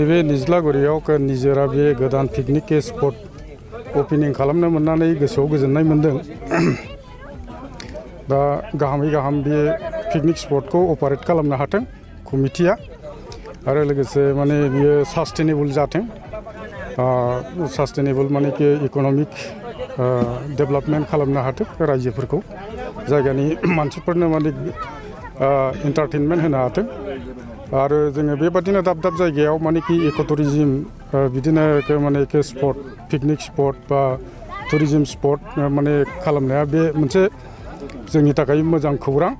बे निज्लागुरियाव निजोरा बे गोदान पिकनिक स्पट ओपनिं खालामनो मोननानै गोसोआव गोजोननाय मोनदों। दा गाहामै गाहाम बे पिकनिक स्पटखौ अपारेट खालामनो हाथों कमिटिया आरो लोगोसे माने बियो सास्टेनेबल जाथों। सास्टेनेबल माने कि इकोनमिक डेभेलपमेन्ट खालामनो हाथों रायजोफोरखौ जायगानि मानसिफोरनो माने एन्टारटेनमेन्ट होनो हाथों आरो जोङो बेबादिनो दाब दाब जायगायाव माने कि इक' टुरिजिम बिदिनो माने स्पट पिकनिक स्पट बा टुरिजिम स्पट माने खालामनाया बे मोनसे जोंनि थाखाय मोजां खौरां।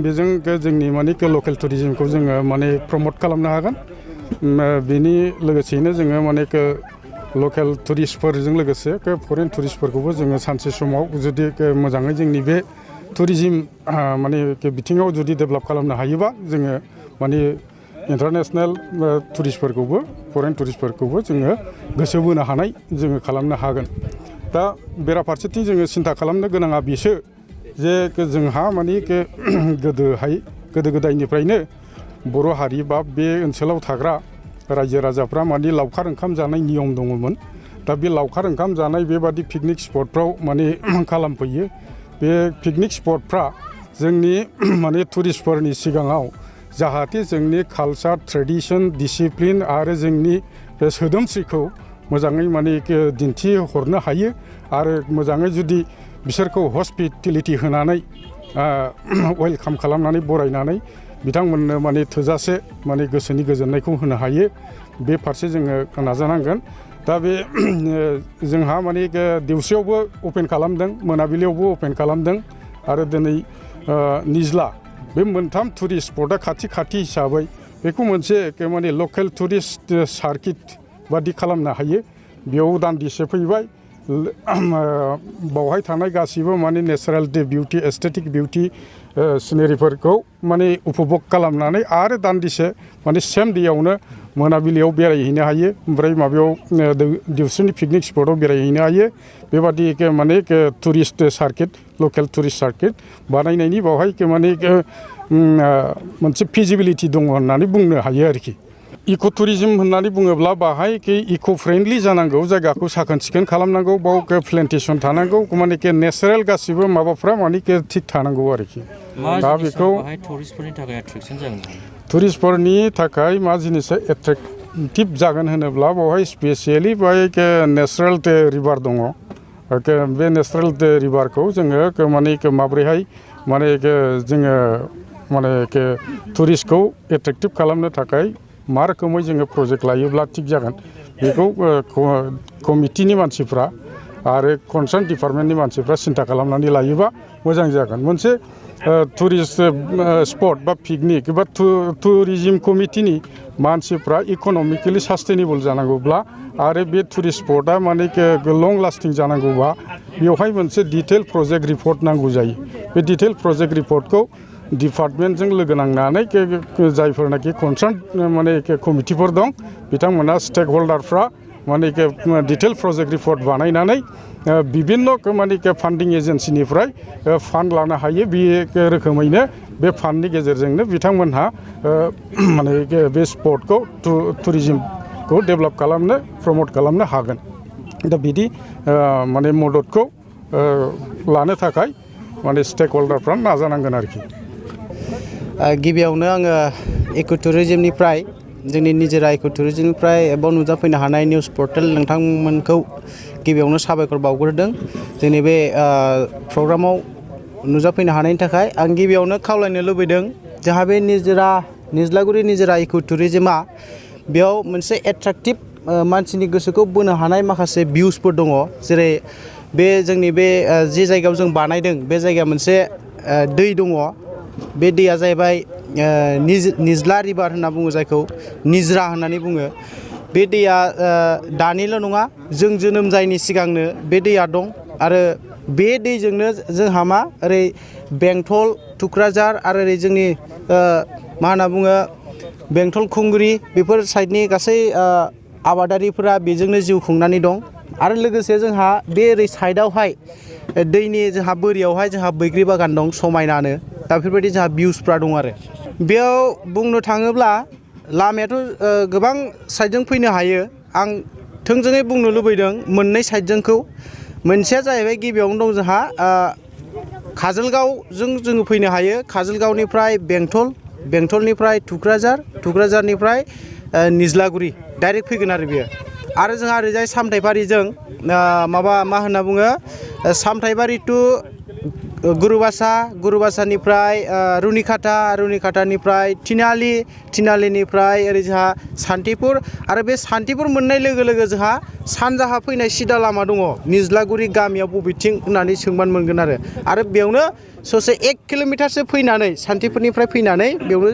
बेजों जोंनि माने लकेल टुरिजिमखौ जोङो माने प्रमट खालामनो हागोन। बेनि लोगोसेयैनो जोङो माने लकेल टुरिस्टफोरजों लोगोसे फरेन टुरिस्टफोरखौबो जोङो सानसे समाव जुदि मोजाङै जोंनि बे टुरिजिम माने बिथिङाव जुदि डेभेलप खालामनो हायोबा जोङो माने इन्टारनेसनेल टुरिस्टफोरखौबो फरेन टुरिस्टफोरखौबो जोङो गोसो बोनो हानाय जोङो खालामनो हागोन। दा बेराफारसेथिं जोङो सिन्था खालामनो गोनाङा बेसो जे जोंहा माने गोदो गोदायनिफ्रायनो बर' हारि बा बे ओनसोलाव थाग्रा रायजो राजाफ्रा माने लावखार ओंखाम जानाय नियम दङमोन। दा बे लावखार ओंखाम जानाय बेबादि पिकनिक स्पटफ्राव माने खालामफैयो। बे पिकनिक स्पटफ्रा जोंनि माने टुरिस्टफोरनि सिगाङाव जाहाथे जोंनि कालचार ट्रेडिशन डिसिप्लिन आरो जोंनि बे सोदोमस्रिखौ मोजाङै माने दिन्थिहरनो हायो आरो मोजाङै जुदि बिसोरखौ हस्पिटेलिटि होनानै वेलकाम खालामनानै बरायनानै बिथांमोननो माने थोजासे माने गोसोनि गोजोननायखौ होनो हायो। बे फारसे जोङो नाजानांगोन। दा बे जोंहा माने दिवसेयावबो अपेन खालामदों, मोनाबिलियावबो अपेन खालामदों आरो दिनै निज्ला बे मोनथाम टुरिस्ट स्पटआ खाथि खाथि हिसाबै बेखौ मोनसे माने लकेल टुरिस्ट सार्किट बादि खालामनो हायो। बेयाव दान्दिसे फैबाय बावहाय थानाय गासिबो माने नेचारेल बिउटि एस्थेटिक बिउटि सिनारिफोरखौ माने उपभग खालामनानै आरो दान्दिसे माने सेम दैयावनो मोनाबिलियाव बेरायहैनो हायो। ओमफ्राय माबायाव दिवसोरनि पिकनिक स्पटआव बेरायहैनो हायो। बेबादि माने टुरिस्ट सार्किट लकेल टुरिस्ट सार्किट बानायनायनि बावहाय माने मोनसे फिजिबिलिटि दङ होननानै बुंनो हायो आरोखि। इक' टुरिजिम होननानै बुङोब्ला बाहाय इक' फ्रेन्डलि जानांगौ, जायगाखौ साखोन सिखोन खालामनांगौ, बाव प्लेन्टेसन थानांगौ, माने नेचारेल गासिबो माबाफ्रा माने थिग थानांगौ आरोखि। दा बेखौ टुरिस्टफोरनि थाखाय मा जिनिसा एट्रेक्टिभ जागोन होनोब्ला बावहाय स्पेसियेलि बाहाय नेचारेल रिभार दङ। बे नेचारेल रिभारखौ जोङो माने माब्रैहाय माने जोङो माने टुरिस्टखौ एट्रेक्टिभ खालामनो थाखाय मा रोखोमै जोङो प्रजेक्ट लायोब्ला थिग जागोन बेखौ कमिटिनि मानसिफ्रा आरो कनसार्न डिपार्टमेन्टनि मानसिफ्रा सिन्था खालामनानै लायोबा मोजां जागोन। मोनसे टुरिस्ट स्पट बा पिकनिक बा टुरिजिम कमिटिनि मानसिफ्रा इक'नमिकेलि सास्टेनेबल जानांगौब्ला आरो बे टुरिस्ट स्पटआ माने लं लास्टिं जानांगौबा बेवहाय मोनसे डिटेल प्रजेक्ट रिपर्ट नांगौ जायो। बे डिटेल प्रजेक्ट रिपर्टखौ डिपार्टमेन्टजों लोगो नांनानै जायफोरनाखि कनसार्न माने कमिटिफोर दं बिथांमोना स्टेक हल्डारफ्रा माने डिटेल प्रजेक्ट रिपर्ट बानायनानै बिभिन्न माने फान्डिं एजेन्सिनिफ्राय फान्ड लानो हायो। बे रोखोमैनो बे फान्डनि गेजेरजोंनो बिथांमोनहा माने बे स्पटखौ टुरिजिमखौ डेभेलप खालामनो प्रमट खालामनो हागोन। दा बिदि माने मददखौ लानो थाखाय माने स्टेक हल्डारफ्रा नाजानांगोन आरोखि। गिबियावनो आङो इक' टुरिजिमनिफ्राय जोंनि निजोरा इक' टुरिजिमनिफ्राय एबा नुजाफैनो हानाय निउस पर्टेल नोंथांमोनखौ गिबियावनो साबायखर बावग्रोदों जोंनि बे प्रग्रामाव नुजाफैनो हानायनि थाखाय। आं गिबियावनो खावलायनो लुबैदों जोंहा बे निज्लागुरि निजोरा इक' टुरिजिमा बेयाव मोनसे एट्राक्टिभ मानसिनि गोसोखौ बोनो हानाय माखासे भिउसफोर दङ। जेरै बे जोंनि बे जे जायगायाव जों बानायदों बे जायगाया मोनसे दै दङ। बे दैया जाहैबाय निज्ला रिभार होनना बुङो, जायखौ निज्रा होननानै बुङो। बे दैया दानिल' नङा, जों जोनोम जायैनि सिगांनो बे दैया दं आरो बे दैजोंनो जोंहा मा ओरै बेंटल थुक्राझार आरो ओरै जोंनि मा होनना बुङो बेंटल खुंग्रि बेफोर साइडनि गासै आबादारिफोरा बेजोंनो जिउ खुंनानै दं। आरो लोगोसे जोंहा बे ओरै साइडआवहाय दैनि जोंहा बोरियावहाय जोंहा बैग्रि बागान दं समायनानो। दा बेफोरबायदि जोंहा भिउसफ्रा दं आरो बेयाव बुंनो थाङोब्ला लामायाथ' गोबां साइडजों फैनो हायो आं थोंजोङै बुंनो लुबैदों मोननै साइडजोंखौ मोनसेया जाहैबाय गिबियावनो दं जोंहा काजलगावजों जोङो फैनो हायो काजलगावनिफ्राय बेंटलनिफ्राय थुक्राझारनिफ्राय निज्लागुरि डाइरेक्ट फैगोन आरो बेयो आरो जोंहा ओरैजाय सामथाइबारिजों मा होनना बुङो सामथाइबारि टु गुरुबासानिफ्राय रुनिखातानिफ्राय थिनालिनिफ्राय ओरै जोंहा सान्तिपुर आरो बे सान्तिपुर मोननाय लोगो लोगो जोंहा सानजाहा फैनाय सिदा लामा दङ निज्लागुरि गामियाव बबेथिं होननानै सोंबानो मोनगोन आरो बेयावनो ससे 1 किल'मिटारसो फैनानै सान्तिपुरनिफ्राय फैनानै बेयावनो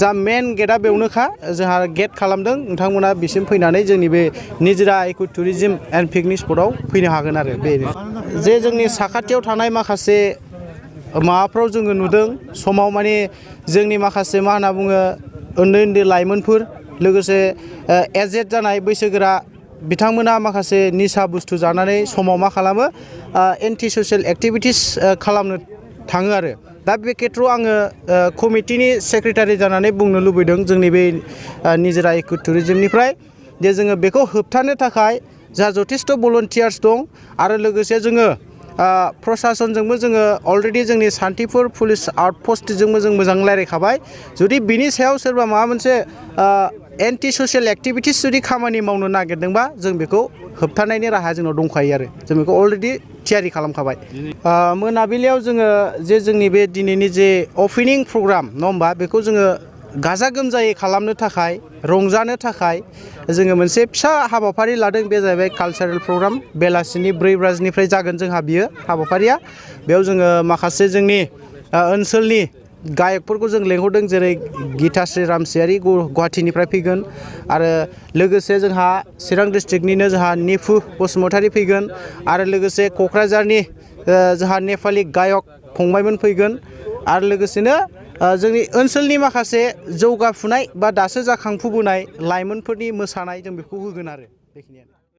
जा मेन गेटआ बेयावनोखा जोंहा गेट खालामदों नोंथांमोना बिसिम फैनानै जोंनि बे निजोरा इक' टुरिजम एन्ड पिकनिक स्पटआव फैनो हागोन आरो बेनो जे जोंनि साखाथियाव थानाय माखासे माबाफ्राव जोङो नुदों समाव माने जोंनि माखासे मा होनना बुङो उन्दै लाइमोनफोर लोगोसे एजेड जानाय बैसोगोरा बिथांमोना माखासे निसा बुस्थु जानानै समाव मा खालामो एन्टि ससियेल एक्टिभिटिस खालामनो थाङो आरो दा बे खेथ्रआव आङो कमिटिनि सेक्रेटारि जानानै बुंनो लुबैदों जोंनि बे निजोरा इक' टुरिजमनिफ्राय जे जोङो बेखौ होबथानो थाखाय जा जथेस्थ' भलन्टियार्स दं आरो लोगोसे जोङो प्रसासनजोंबो जोङो अलरेडि जोंनि सान्तिपुर पुलिस आउटपस्टजोंबो जों मोजां रायज्लायखाबाय जुदि बिनि सायाव सोरबा माबा मोनसे एन्टि ससियेल एक्टिभिटिस जुदि खामानि मावनो नागिरदोंबा जों बेखौ होबथानायनि राहा जोंनाव दंखायो आरो जों बेखौ अलरेडि थियारि खालामखाबाय मोनाबिलियाव जोङो जे जोंनि बे दिनैनि जे अपेनिं प्रग्राम नङा होमबा बेखौ जोङो गाजा गोमजायै खालामनो थाखाय रंजानो थाखाय जोङो मोनसे फिसा हाबाफारि लादों बे जाहैबाय कालचारेल प्रग्राम बेलासिनि 4 बाजिनिफ्राय जागोन जोंहा बियो हाबाफारिया बेयाव जोङो माखासे जोंनि ओनसोलनि गायकफोरखौ जों लेंहरदों जेरै गिताश्री रामसियारि गुवाहाटीनिफ्राय फैगोन आरो लोगोसे जोंहा चिरां डिस्ट्रिक्टनिनो जोंहा निफु बसुमतारी फैगोन आरो लोगोसे क'क्राझारनि जोंहा नेपालि गायक फंबायमोन फैगोन आरो लोगोसेनो जोंनि ओनसोलनि माखासे जौगाफुनाय बा दासो जाखांफुबोनाय लाइमोनफोरनि मोसानाय जों बेखौ होगोन आरो बेखिनियानो